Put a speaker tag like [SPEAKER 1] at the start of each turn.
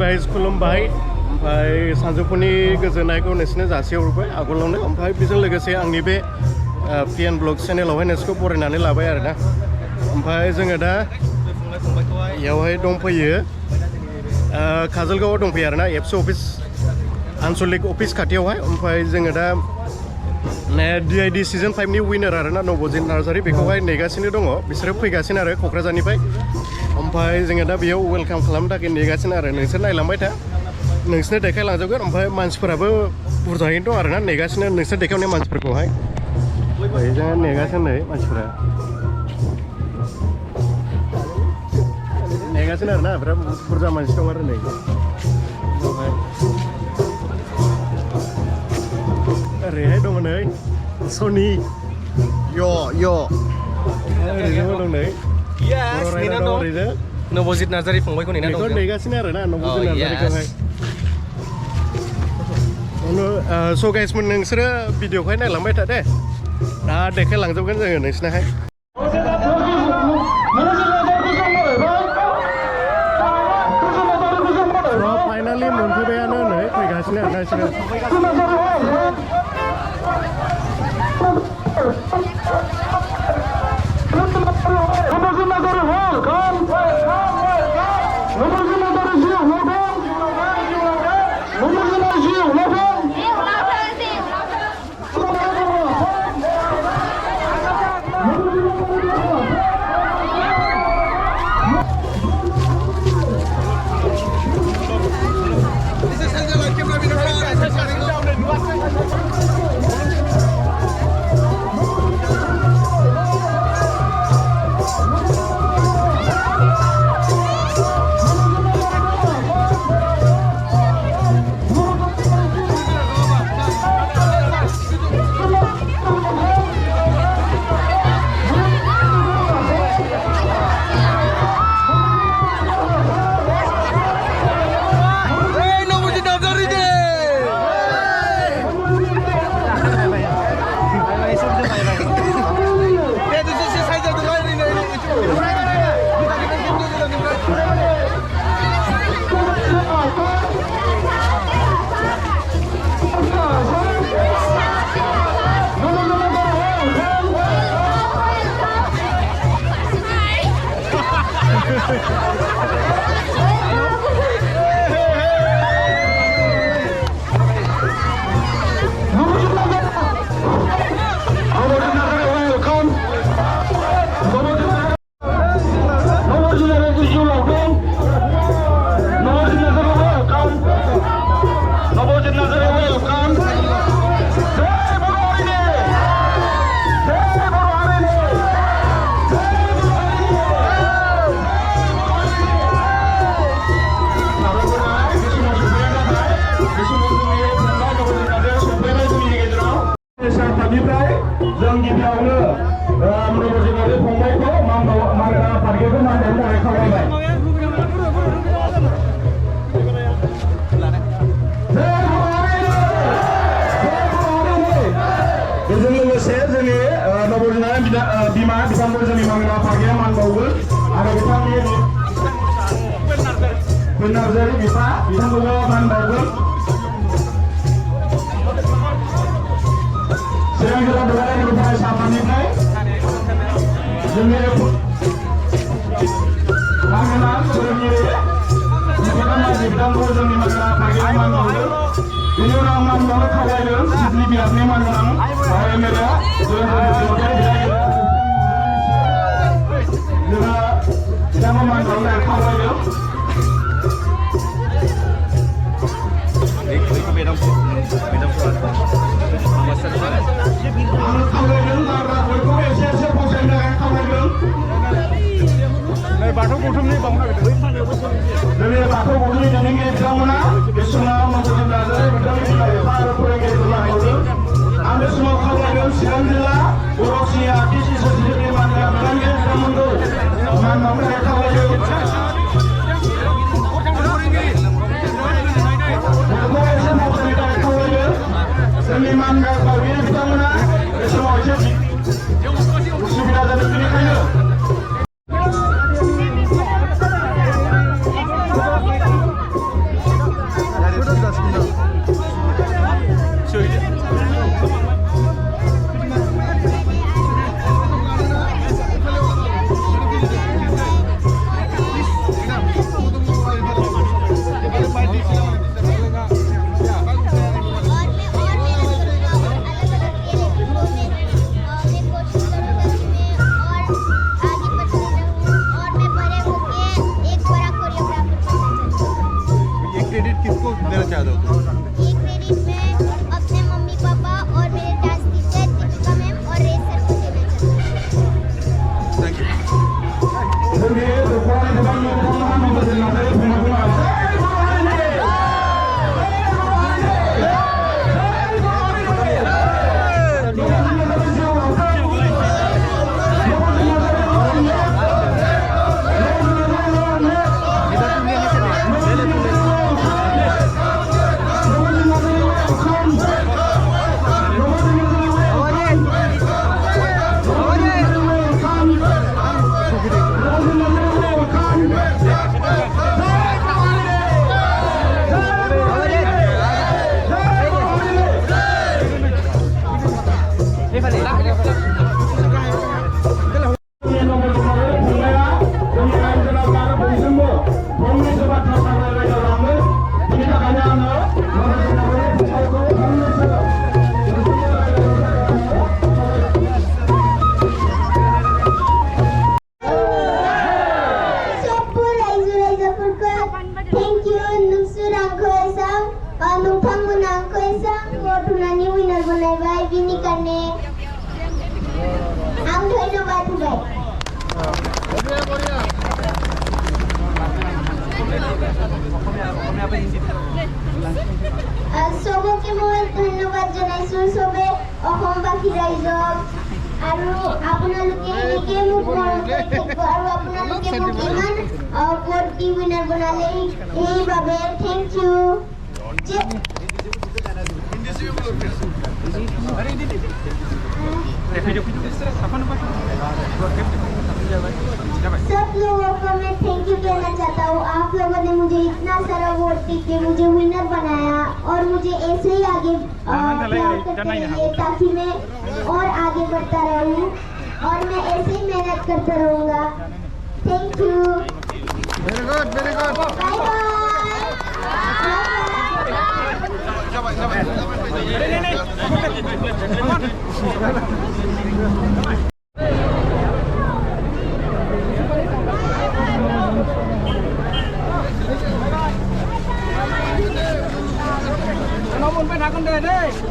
[SPEAKER 1] सिबिबाय खुलुमबाय ओमफ्राय सानजौफुनि गोजोननायखौ नोंसोरनो जासिहरबाय आगोलावनो ओमफ्राय बेजों लोगोसे आंनि बे पिएन ब्लग चेनेलावहाय नोंसोरखौ बरायनानै लाबाय आरोना ओमफ्राय जोङो दा बेयावहाय दंफैयो काजलगावआव दंफैयो आरोना एबसु अफिस आनसलिक अफिस खाथियावहाय ओमफ्राय जोङो दा DID सिजन 5नि विनार आरोना नबजित नार्जारि बेखौहाय नेगासिनो दङ बिसोरो फैगासिनो आरो क'क्राझारनिफ्राय ओमफ्राय जोङो दा बेयाव वेलकाम खालामनो थाखाय नेगासिनो आरो नोंसोर नायलांबाय था नोंसोरनो देखायलांजोबगोन ओमफ्राय मानसिफोराबो बुरजायैनो दं आरोना नेगासिनो नोंसोर देखायनाय मानसिफोरखौहाय जोङो नेगासिनो नै मानसिफोरा नेगासिनो आरोना बिराद बुरजा मानसि दं आरो नै बेवहाय ओरैहाय दङ नै सनि ओरैनो दं नै ओरैनो
[SPEAKER 2] नबजित नार्जारि फंबायखौ
[SPEAKER 1] नेगासिनो आरोना नबजित नार्जारिखौहाय स' गाइसमोन नोंसोरो भिडिअखौहाय नायलांबाय था दे दा देखायलांजोबगोन जोङो नोंसिनाहाय फाइनालि मोनफैबायानो नै फैगासिनो आरोना बिसोरो बिमा बिथांमोन जोंनि मांगोना फारगेया मान बावगोन आरो बिथांनि नार्जारि बिफा बिथांखौबो मान बावगोन चिरां जिल्ला दुलाराय फरायसाफोरनिफ्राय जोंनि मांगोना फोरोंगिरि बिथांखौ जोंनि मांगोना फारगेया मान बावगोन बेनि उनाव मान बावनो खावलायदों सिडनि बिलासनि मानगोनां एमएलए जोंहा मान बावनो खावलायदों बाथौ गौथुमनि जोंनि बाथौ गौथुमनि दैदेनगिरि बिथांमोना बे समाव नबजित नार्जारि बिथांनि बिमा बिफा आरो फोरोंगिरिखौ लाहरदों आं बे समाव खावलायदों चिरां जिल्ला बर' सिनिया आर्टिस्ट एस'सियेसननि मानगोनां बिथांगिरि बिथांमोनखौ मान बावनो थाखाय खावलायदों एसे मावफानो थाखाय खावलायदों जोंनि मानगोनां बावगिरि बिथांमोना बे समाव एसे उसुबिदा जादों बेनिखायनो
[SPEAKER 2] support होनानै winner बनायबाय बिनि कारणे आं धन्यबाद होबाय सबके মই ধন্যবাদ জনাইছো সবে অসমবাসী ৰাইজক আৰু আপোনালোকে এনেকৈ মোক মৰম কৰি থাকিব আৰু আপোনালোকে মোক ইমান ওপৰটি উইনাৰ বনালে এইবাবে থেংক ইউ सब लोगों को मैं थैंक यू कहना चाहता हूँ आप लोगों ने मुझे इतना सारा वोट देके मुझे विनर बनाया और मुझे ऐसे ही आगे प्यार करते रहिए ताकि मैं और आगे बढ़ता रहूँ और मैं ऐसे ही मेहनत करता रहूँगा thank you
[SPEAKER 1] very good
[SPEAKER 2] bye bye
[SPEAKER 3] Nó muốn bên nào con đề đây.